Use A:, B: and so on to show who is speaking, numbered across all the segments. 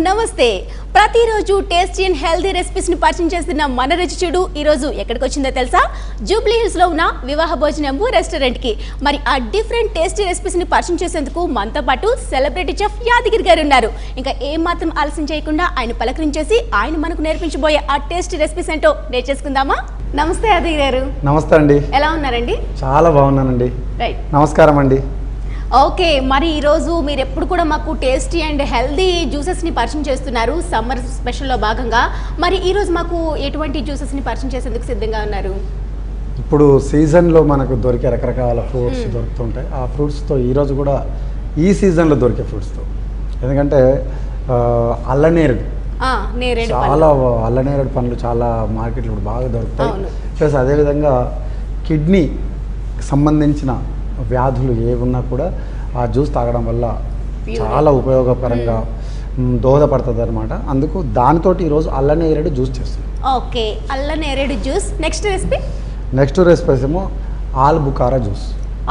A: నమస్తే. ప్రతిరోజు tasty and healthy recipes ని పరిచయం చేస్తున్న మన రుచి చూడు ఈ రోజు ఎక్కడికి వచ్చిందో తెలుసా? జూబ్లీ హిల్స్ లో ఉన్న వివాహ భోజనం రెస్టారెంట్ కి. మరి ఆ డిఫరెంట్ టేస్టీ రెసిపీస్ ని పరిచయం చేసేందుకు మనతో పాటు సెలబ్రిటీ చెఫ్ యాదగిరి గారు ఉన్నారు. ఇంకా ఏం మాత్రం ఆలస్యం చేయకుండా ఆయన పలకరించేసి ఆయన మనకు నేర్పించబోయే ఆ టేస్టీ రెసిపీస్ ఏంటో నేర్చేసుకుందామా? నమస్తే యాదగిరి గారు.
B: నమస్తే అండి.
A: ఎలా ఉన్నారండి?
B: చాలా బాగున్నానండి.
A: రైట్,
B: నమస్కారం అండి.
A: ఓకే, మరి ఈరోజు మీరు ఎప్పుడు కూడా మాకు టేస్టీ అండ్ హెల్దీ జ్యూసెస్ని పరిచయం చేస్తున్నారు సమ్మర్ స్పెషల్లో భాగంగా. మరి ఈరోజు మాకు ఎటువంటి జ్యూసెస్ని పరిచయం చేసేందుకు సిద్ధంగా ఉన్నారు?
B: ఇప్పుడు సీజన్లో మనకు దొరికే రకరకాల ఫ్రూట్స్ దొరుకుతుంటాయి. ఆ ఫ్రూట్స్తో ఈరోజు కూడా ఈ సీజన్లో దొరికే ఫ్రూట్స్తో, ఎందుకంటే అల్లనేరేడు చాలా అల్లనేరేడు పండ్లు చాలా మార్కెట్లో ఇప్పుడు బాగా దొరుకుతాయి. ప్లస్ అదేవిధంగా కిడ్నీ సంబంధించిన వ్యాధులు ఏమున్నా కూడా ఆ జ్యూస్ తాగడం వల్ల చాలా ఉపయోగకరంగా దోహదపడుతుంది అనమాట. అందుకు దానితోటి ఈరోజు అల్లనేరేడు జ్యూస్ చేస్తుంది.
A: ఓకే, అల్లనేరేడు జ్యూస్. నెక్స్ట్ రెసిపీ
B: ఏమో ఆల్ బుకారా జ్యూస్.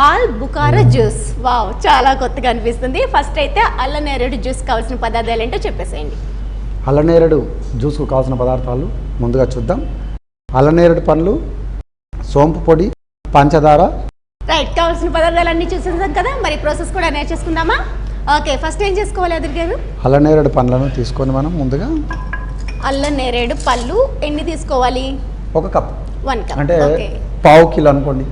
A: ఆల్ బుకారా జ్యూస్, వావ్, చాలా కొత్తగా అనిపిస్తుంది. ఫస్ట్ అయితే అల్లనేరేడు జ్యూస్ కావాల్సిన పదార్థాలు ఏంటో చెప్పేసేయండి.
B: అల్లనేరేడు జ్యూస్కు కావాల్సిన పదార్థాలు ముందుగా చూద్దాం. అల్లనేరేడు పండ్లు, సోంపు పొడి, పంచదార.
A: రైట్, కావాల్సిన పదార్థాలన్నీ చూసేసాం కదా, మరి ప్రాసెస్ కూడా నేర్చేసుకుందామా? ఓకే, ఫస్ట్ ఏం చేసుకోవాలి యాదగిరి గారు?
B: అల్లనేరేడు పండ్లను తీసుకొని మనం ముందుగా
A: అల్లనేరేడు పళ్ళు ఎన్ని తీసుకోవాలి?
B: 1 కప్.
A: 1 కప్
B: అంటే పావు కిలో అనుకోండి,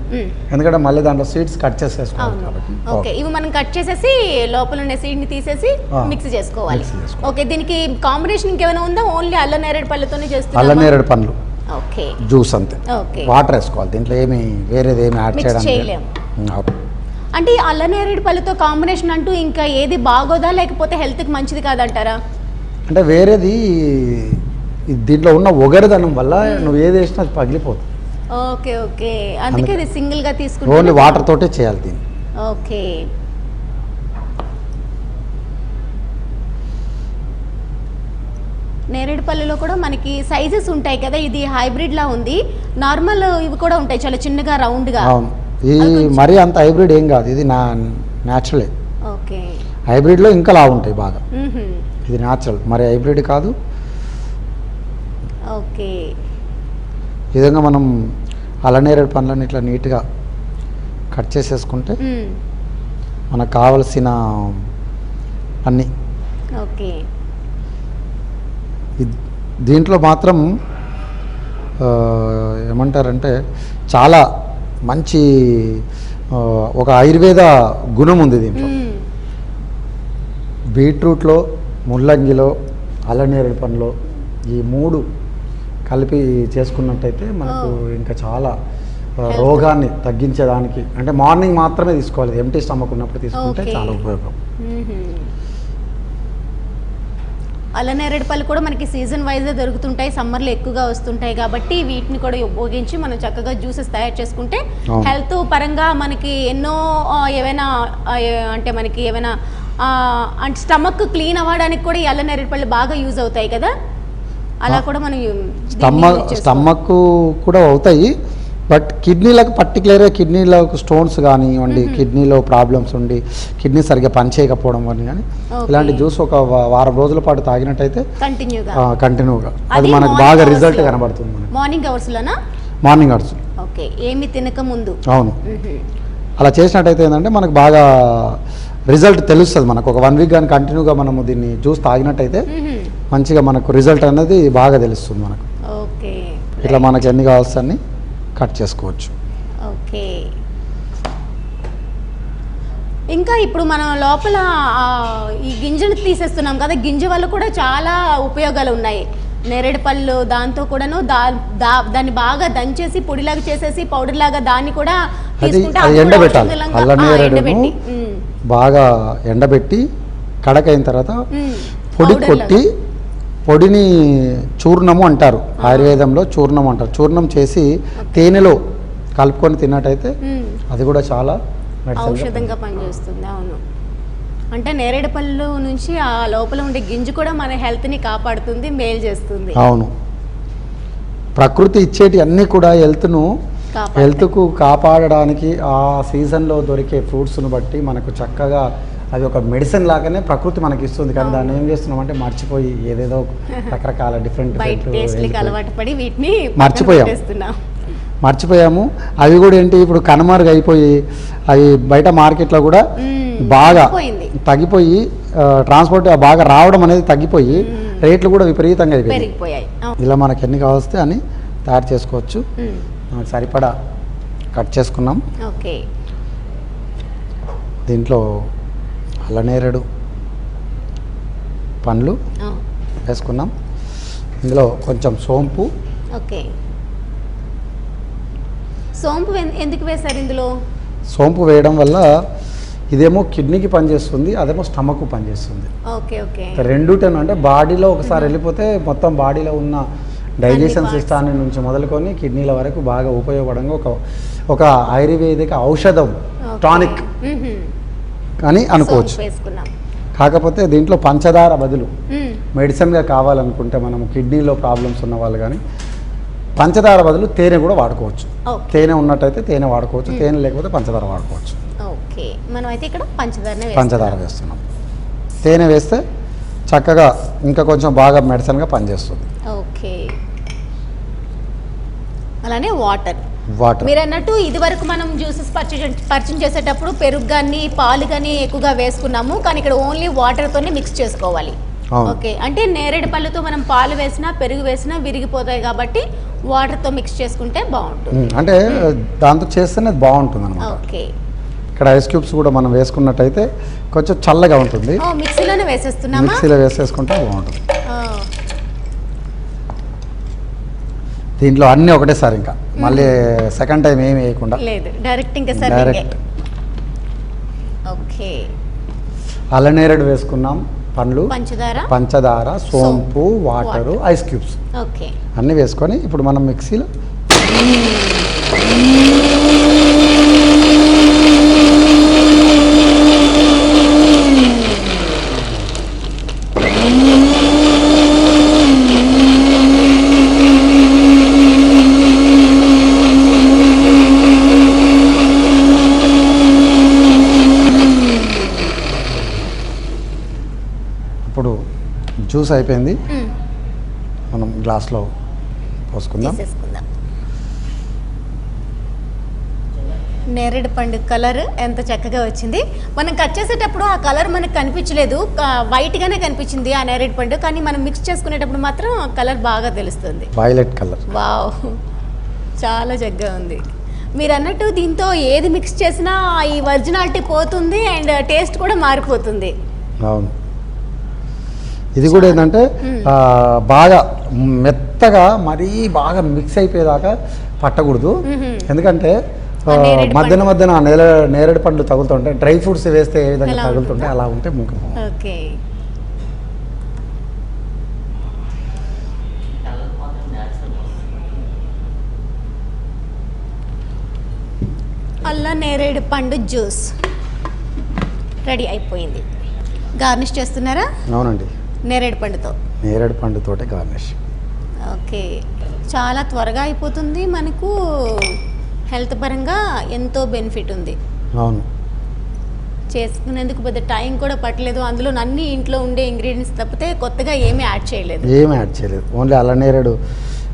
B: ఎందుకంటే మళ్ళీ దాంట్లో సీడ్స్ కట్ చేసేసుకోవాలి కాబట్టి.
A: ఓకే, ఇవి మనం కట్ చేసేసి లోపల ఉన్న సీడ్ ని తీసేసి మిక్స్ చేసుకోవాలి. ఓకే, దీనికి కాంబినేషన్ ఇంకేమైనా ఉందా? ఓన్లీ అల్లనేరేడు పళ్ళతోనే చేస్తున్నాం.
B: అల్లనేరేడు పండ్లు
A: ఓకే
B: జ్యూస్ అంతే. వాటర్ వేసుకోవాలి, దీంట్లో ఏమి వేరేది ఏమి యాడ్
A: చేయలేము. అంటే అల్లనేరేడు పళ్ళతో కాంబినేషన్ అంటూ ఇంకా ఏది బాగోదా, లేకపోతే హెల్త్కి మంచిది కాదంటారా?
B: అంటే వేరేది దీంట్లో ఉన్న ఒగరుదనం వల్ల నువ్వు ఏది వేసినా అది పగిలిపోతుంది.
A: ఓకే ఓకే, అందుకే ఇది సింగిల్ గా తీసుకుంటే
B: ఓన్లీ వాటర్ తోటే చేయాలి దీన్ని.
A: ఓకే, నేరేడు పళ్ళలో కూడా మనకి సైజెస్ ఉంటాయి కదా, ఇది హైబ్రిడ్ లా ఉంది. నార్మల్ ఇవి కూడా ఉంటాయి, చాలా చిన్నగా రౌండ్ గా.
B: ఈ మరీ అంత హైబ్రిడ్ ఏం కాదు, ఇది న్యాచురలే.
A: ఓకే,
B: హైబ్రిడ్ లో ఇంకా లా ఉంటాయి బాగా. ఇది న్యాచురల్, మరి హైబ్రిడ్ కాదు.
A: ఓకే,
B: ఈ విధంగా మనం అల్లనేరేడు పండ్లను ఇట్లా నీట్గా కట్ చేసేసుకుంటే మనకు కావలసిన అన్నీ.
A: ఓకే,
B: దీంట్లో మాత్రం ఏమంటారంటే చాలా మంచి ఒక ఆయుర్వేద గుణం ఉంది దీంట్లో. బీట్రూట్లో, ముల్లంగిలో, అల్లనేరేడు పండ్లో ఈ 3 కలిపి చేసుకున్నట్టయితే మనకు ఇంకా చాలా రోగాన్ని తగ్గించేదానికి, అంటే మార్నింగ్ మాత్రమే తీసుకోవాలి, ఎంటీ స్టమక్ ఉన్నప్పుడు తీసుకుంటే చాలా ఉపయోగం.
A: అల్లనేరేడు పళ్ళు కూడా మనకి సీజన్ వైజ్ దొరుకుతుంటాయి, సమ్మర్లో ఎక్కువగా వస్తుంటాయి కాబట్టి వీటిని కూడా ఉపయోగించి మనం చక్కగా జ్యూసెస్ తయారు చేసుకుంటే హెల్త్ పరంగా మనకి ఎన్నో ఏవైనా అంటే మనకి ఏమైనా అంటే స్టమక్ క్లీన్ అవ్వడానికి కూడా ఈ అల్లనేరేడు పళ్ళు బాగా యూజ్ అవుతాయి కదా, అలా కూడా మనం
B: స్టమక్ కూడా అవుతాయి. బట్ కిడ్నీలకు పర్టికులర్గా కిడ్నీలకు స్టోన్స్ కానివ్వండి, కిడ్నీలో ప్రాబ్లమ్స్ ఉండి కిడ్నీ సరిగ్గా పనిచేయకపోవడం అని కానీ ఇలాంటి జ్యూస్ ఒక వారం రోజుల పాటు తాగినట్టయితే కంటిన్యూగా అది మనకు బాగా రిజల్ట్ కనబడుతుంది.
A: మార్నింగ్ అవర్స్లోనా?
B: Morning hours.
A: ఓకే, ఏమి తినక ముందు.
B: అవును, అలా చేసినట్టయితే ఏంటంటే మనకు బాగా రిజల్ట్ తెలుస్తుంది. మనకు ఒక 1 వీక్ కానీ కంటిన్యూగా మనము దీన్ని జ్యూస్ తాగినట్టయితే మంచిగా మనకు రిజల్ట్ అనేది బాగా తెలుస్తుంది మనకు.
A: ఓకే,
B: ఇట్లా మనకి ఎన్ని కావాల్సి కట్ చేసుకోవచ్చు.
A: ఓకే, ఇంకా ఇప్పుడు మనం లోపల ఈ గింజను తీసేస్తున్నాం కదా, గింజ వల్ల కూడా చాలా ఉపయోగాలు ఉన్నాయి. నేరేడు పళ్ళు దాంతో కూడాను దాన్ని బాగా దంచేసి పొడిలాగా చేసేసి పౌడర్ లాగా దాన్ని కూడా
B: ఎండబెట్టాలి. అల్లనేరేడును బాగా ఎండబెట్టి కడకైన తర్వాత పొడి కొట్టి, పొడిని చూర్ణము అంటారు, ఆయుర్వేదంలో చూర్ణం అంటారు. చూర్ణం చేసి తేనెలో కలుపుకొని తిన్నట్టయితే అది కూడా చాలా
A: ఔషధంగా పనిచేస్తుంది. అవును, అంటే నేరేడు పళ్ళు నుంచి ఆ లోపల ఉండే గింజ కూడా మన హెల్త్ని కాపాడుతుంది, మేలు చేస్తుంది.
B: అవును, ప్రకృతి ఇచ్చేటి అన్నీ కూడా హెల్త్కు కాపాడడానికి ఆ సీజన్లో దొరికే ఫ్రూట్స్ను బట్టి మనకు చక్కగా అది ఒక మెడిసిన్ లాగానే ప్రకృతి మనకి ఇస్తుంది, కానీ దాన్ని ఏం చేస్తున్నామంటే మర్చిపోయి ఏదేదో రకరకాల డిఫరెంట్
A: అలవాటు పడి వీటిని
B: మర్చిపోయాము. అవి కూడా ఏంటి ఇప్పుడు కనుమరుగు అయిపోయి అవి బయట మార్కెట్లో కూడా బాగా తగ్గిపోయి ట్రాన్స్పోర్ట్ బాగా రావడం అనేది తగ్గిపోయి రేట్లు కూడా విపరీతంగా అయిపోయాయి. ఇలా మనకి ఎన్ని కావస్తే అని తయారు చేసుకోవచ్చు. మనకు సరిపడా కట్ చేసుకున్నాం.
A: ఓకే,
B: దీంట్లో అల్లనేరేడు పండ్లు వేసుకున్నాం. ఇందులో కొంచెం సోంపు.
A: ఓకే, సోంపు ఎందుకు వేశారు ఇందులో?
B: సోంపు వేయడం వల్ల ఇదేమో కిడ్నీకి పనిచేస్తుంది, అదేమో స్టమక్ పనిచేస్తుంది.
A: ఓకే ఓకే,
B: రెండుటేనా అంటే బాడీలో ఒకసారి వెళ్ళిపోతే మొత్తం బాడీలో ఉన్న డైజెషన్ సిస్టాన్ని నుంచి మొదలుకొని కిడ్నీల వరకు బాగా ఉపయోగపడంగా ఒక ఆయుర్వేదిక ఔషధం, టానిక్ అని అనుకోవచ్చు. కాకపోతే దీంట్లో పంచదార బదులు మెడిసిన్గా కావాలనుకుంటే మనము కిడ్నీలో ప్రాబ్లమ్స్ ఉన్న వాళ్ళు కానీ పంచదార బదులు తేనె కూడా వాడుకోవచ్చు. తేనె ఉన్నట్టయితే తేనె వాడుకోవచ్చు, తేనె లేకపోతే పంచదార వాడుకోవచ్చు.
A: ఓకే, మనం అయితే ఇక్కడ
B: పంచదార వేస్తున్నాం. తేనె వేస్తే చక్కగా ఇంకా కొంచెం బాగా మెడిసిన్గా పనిచేస్తుంది.
A: ఓకే, అలానే వాటర్.
B: మీరు
A: అన్నట్టు ఇది వరకు మనం జ్యూసెస్ పర్చేజ్ చేసేటప్పుడు పెరుగు కానీ పాలు కానీ ఎక్కువగా వేసుకున్నాము, కానీ ఇక్కడ ఓన్లీ వాటర్తోనే మిక్స్ చేసుకోవాలి. ఓకే, అంటే నేరేడు పళ్ళతో మనం పాలు వేసినా పెరుగు వేసినా విరిగిపోతాయి కాబట్టి వాటర్తో మిక్స్ చేసుకుంటే బాగుంటుంది.
B: అంటే దాంతో చేస్తేనే బాగుంటుంది అన్నమాట.
A: ఓకే,
B: ఇక్కడ ఐస్ క్యూబ్స్ కూడా మనం వేసుకున్నట్టయితే కొంచెం చల్లగా ఉంటుంది.
A: మిక్సీలోనే వేసేస్తున్నామా?
B: మిక్సీలో వేసేసుకుంటే బాగుంటుంది. దీంట్లో అన్నీ ఒకటేసారి, ఇంకా మళ్ళీ సెకండ్ టైం ఏమి వేయకుండా
A: లేదు, డైరెక్ట్ ఇంకా
B: డైరెక్ట్.
A: ఓకే,
B: అల్లనేరేడు వేసుకున్నాం, పండ్లు, పంచదార, సోంపు, వాటరు, ఐస్ క్యూబ్స్ అన్నీ వేసుకొని ఇప్పుడు మనం మిక్సీలో ఇప్పుడు జ్యూస్ అయిపోయింది. మనం గ్లాస్లో పోసుకుందాం.
A: నేరేడు పండు కలర్ ఎంత చక్కగా వచ్చింది. మనం కట్ చేసేటప్పుడు ఆ కలర్ మనకు కనిపించలేదు, వైట్గానే కనిపించింది ఆ నేరేడు పండు, కానీ మనం మిక్స్ చేసుకునేటప్పుడు మాత్రం కలర్ బాగా తెలుస్తుంది,
B: వైలెట్ కలర్.
A: వావ్, చాలా చక్కగా ఉంది. మీరు అన్నట్టు దీంతో ఏది మిక్స్ చేసినా ఈ ఒరిజినాలిటీ పోతుంది అండ్ టేస్ట్ కూడా మారిపోతుంది.
B: అవును, ఇది కూడా ఏంటంటే బాగా మెత్తగా మరీ బాగా మిక్స్ అయిపోయేదాకా పట్టకూడదు. ఎందుకంటే మధ్యన నేరేడు పండ్లు తగులుతుంటే డ్రై ఫ్రూట్స్ వేస్తే ఏ విధంగా తగులుతుంటే అలా ఉంటే ముఖ్యం.
A: ఓకే, అల్లా నేరేడు పండు జ్యూస్ రెడీ అయిపోయింది. గార్నిష్ చేస్తున్నారా?
B: అవునండి,
A: నేరేడు పండుతోటే
B: గార్నిష్.
A: ఓకే, చాలా త్వరగా అయిపోతుంది, మనకు హెల్త్ పరంగా ఎంతో బెనిఫిట్ ఉంది.
B: అవును,
A: చేసుకునేందుకు పెద్ద టైం కూడా పట్టలేదు. అందులో అన్ని ఇంట్లో ఉండే ఇంగ్రీడియంట్స్ తప్పితే కొత్తగా ఏమీ యాడ్ చేయలేదు.
B: ఓన్లీ అల్లనేరేడు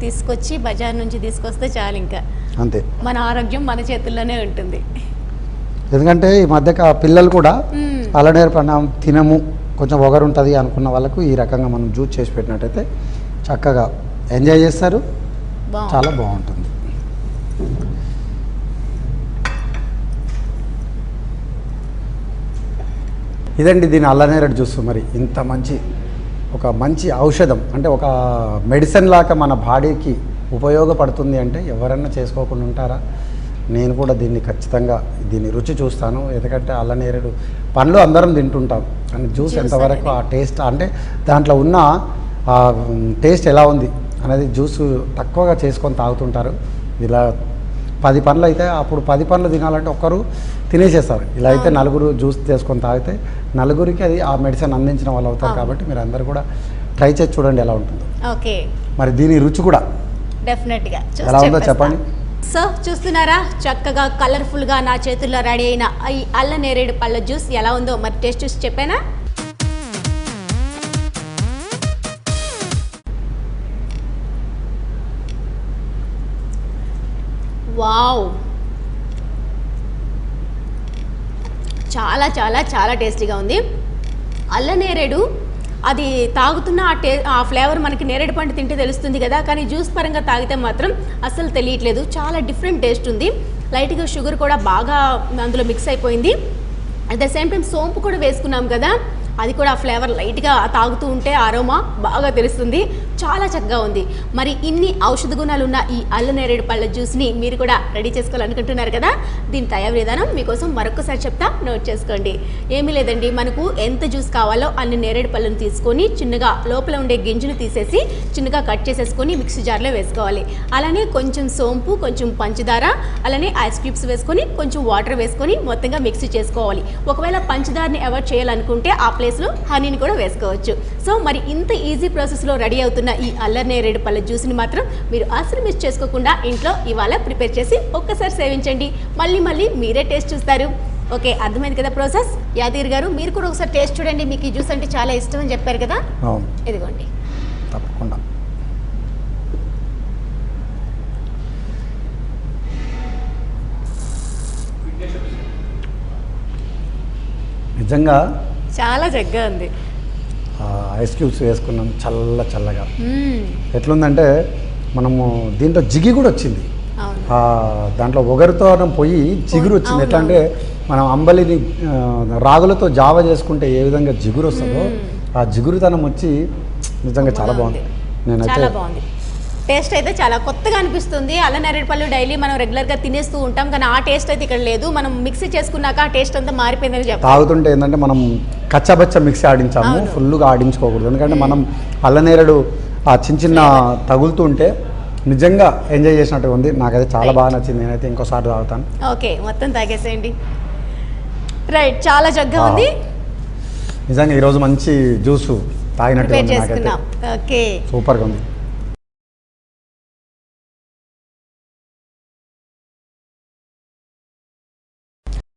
A: తీసుకొచ్చి బజార్ నుంచి తీసుకొస్తే చాలు, ఇంకా
B: అంతే.
A: మన ఆరోగ్యం మన చేతుల్లోనే ఉంటుంది.
B: ఎందుకంటే ఈ మధ్య పిల్లలు కూడా అల్లనేరేడు పండు తినము, కొంచెం ఒగరు ఉంటుంది అనుకున్న వాళ్ళకు ఈ రకంగా మనం జ్యూస్ చేసి పెట్టినట్టయితే చక్కగా ఎంజాయ్ చేస్తారు, చాలా బాగుంటుంది. ఇదండి దీని అల్లనేరేడు జ్యూస్. మరి ఇంత మంచి ఔషధం, అంటే ఒక మెడిసిన్ లాగా మన బాడీకి ఉపయోగపడుతుంది అంటే ఎవరన్నా చేసుకోకుండా ఉంటారా? నేను కూడా ఖచ్చితంగా దీన్ని రుచి చూస్తాను. ఎందుకంటే అల్లనేరేడు పండ్లు అందరం తింటుంటాం, కానీ జ్యూస్ ఎంతవరకు ఆ టేస్ట్, అంటే దాంట్లో ఉన్న టేస్ట్ ఎలా ఉంది అనేది జ్యూస్ తక్కువగా చేసుకొని తాగుతుంటారు. ఇలా 10 పండ్లు అయితే అప్పుడు 10 పండ్లు తినాలంటే ఒక్కరు తినేసేస్తారు. ఇలా అయితే నలుగురు జ్యూస్ చేసుకొని తాగితే నలుగురికి అది ఆ మెడిసిన్ అందించిన వాళ్ళు అవుతారు. కాబట్టి మీరు అందరు కూడా ట్రై చేసి చూడండి ఎలా ఉంటుందో.
A: ఓకే,
B: మరి దీని రుచి కూడా
A: డెఫినెట్గా
B: ఎలా ఉందో చెప్పండి.
A: సో చూస్తున్నారా చక్కగా కలర్ఫుల్గా నా చేతుల్లో రెడీ అయిన ఈ అల్ల నేరేడు పళ్ళ జ్యూస్ ఎలా ఉందో మరి టేస్ట్ చూసి చెప్పానా. వావ్, చాలా చాలా చాలా టేస్టీగా ఉంది. అల్ల నేరేడు అది తాగుతున్న ఆ ఫ్లేవర్ మనకి నేరేడు పండు తింటే తెలుస్తుంది కదా, కానీ జ్యూస్ పరంగా తాగితే మాత్రం అస్సలు తెలియట్లేదు. చాలా డిఫరెంట్ టేస్ట్ ఉంది. లైట్గా షుగర్ కూడా బాగా అందులో మిక్స్ అయిపోయింది. అట్ ద సేమ్ టైం సోంపు కూడా వేసుకున్నాం కదా, అది కూడా ఆ ఫ్లేవర్ లైట్గా తాగుతూ ఉంటే అరోమా బాగా తెలుస్తుంది. చాలా చక్కగా ఉంది. మరి ఇన్ని ఔషధ గుణాలు ఉన్న ఈ అల్ల నేరేడు పళ్ళ జ్యూస్ని మీరు కూడా రెడీ చేసుకోవాలనుకుంటున్నారు కదా. దీని తయారు విధానం మీకోసం మరొకసారి చెప్తా, నోట్ చేసుకోండి. ఏమీ లేదండి, మనకు ఎంత జ్యూస్ కావాలో అన్ని నేరేడు పళ్ళను తీసుకొని చిన్నగా లోపల ఉండే గింజలు తీసేసి చిన్నగా కట్ చేసేసుకొని మిక్సీ జార్లో వేసుకోవాలి. అలానే కొంచెం సోంపు, కొంచెం పంచదార, అలానే ఐస్ క్యూబ్స్ వేసుకొని కొంచెం వాటర్ వేసుకొని మొత్తంగా మిక్సీ చేసుకోవాలి. ఒకవేళ పంచదారని అవాయిడ్ చేయాలనుకుంటే ఆ ప్లేస్లో హనీని కూడా వేసుకోవచ్చు. సో మరి ఇంత ఈజీ ప్రాసెస్లో రెడీ అవుతున్న ఈ అల్ల నేరేడు పళ్ళ జ్యూస్ని మాత్రం మీరు అసలు మిస్ చేసుకోకుండా ఇంట్లో ఇవాళ ప్రిపేర్ చేసి ఒక్కసారి సేవించండి. మళ్ళీ మీరే టేస్ట్ చూస్తారు. ఓకే, అర్థమైంది కదా ప్రాసెస్. యాదగిరి గారు మీరు కూడా ఒకసారి టేస్ట్ చూడండి. మీకు ఈ జ్యూస్ అంటే చాలా ఇష్టం అని చెప్పారు కదా, ఇదిగోండి.
B: తప్పకుండా. నిజంగా
A: చాలా చక్కగా ఉంది.
B: ఐస్ క్యూబ్స్ వేసుకున్నాం చల్లగా. ఎట్లుందంటే మనము దీంట్లో జిగి కూడా వచ్చింది. దాంట్లో ఒగరుతో పోయి జిగురు వచ్చింది. ఎట్లా అంటే మనం అంబలిని రాగులతో జావ చేసుకుంటే ఏ విధంగా జిగురు వస్తుందో ఆ జిగురుతనం వచ్చి నిజంగా చాలా బాగుంది.
A: చాలా బాగుంది. టేస్ట్ అయితే చాలా కొత్తగా అనిపిస్తుంది. అల్ల నేరేడు పళ్ళు డైలీ మనం రెగ్యులర్గా తినేస్తూ ఉంటాం, కానీ ఆ టేస్ట్ అయితే ఇక్కడ లేదు. మనం మిక్సీ చేసుకున్నాక ఆ టేస్ట్ అంతా మారిపోయిందని చెప్పాలి.
B: తాగుతుంటే ఏంటంటే మనం కచ్చబచ్చ మిక్సీ ఆడించాము, ఫుల్గా ఆడించుకోకూడదు. ఎందుకంటే మనం అల్ల నేరేడు ఆ చిన్న తగులుతుంటే నిజంగా ఎంజాయ్ చేసినట్టుగా ఉంది. నాకైతే చాలా బాగా నచ్చింది. నేనైతే ఇంకోసారి తాగుతాను.
A: ఓకే, మొత్తం తాగేసేయండి. రైట్, చాలా చక్కగా ఉంది.
B: నిజంగా ఈరోజు మంచి జ్యూస్ తాగినట్టుగా ఉంది. నాకైతే
A: ఓకే,
B: సూపర్గా ఉంది.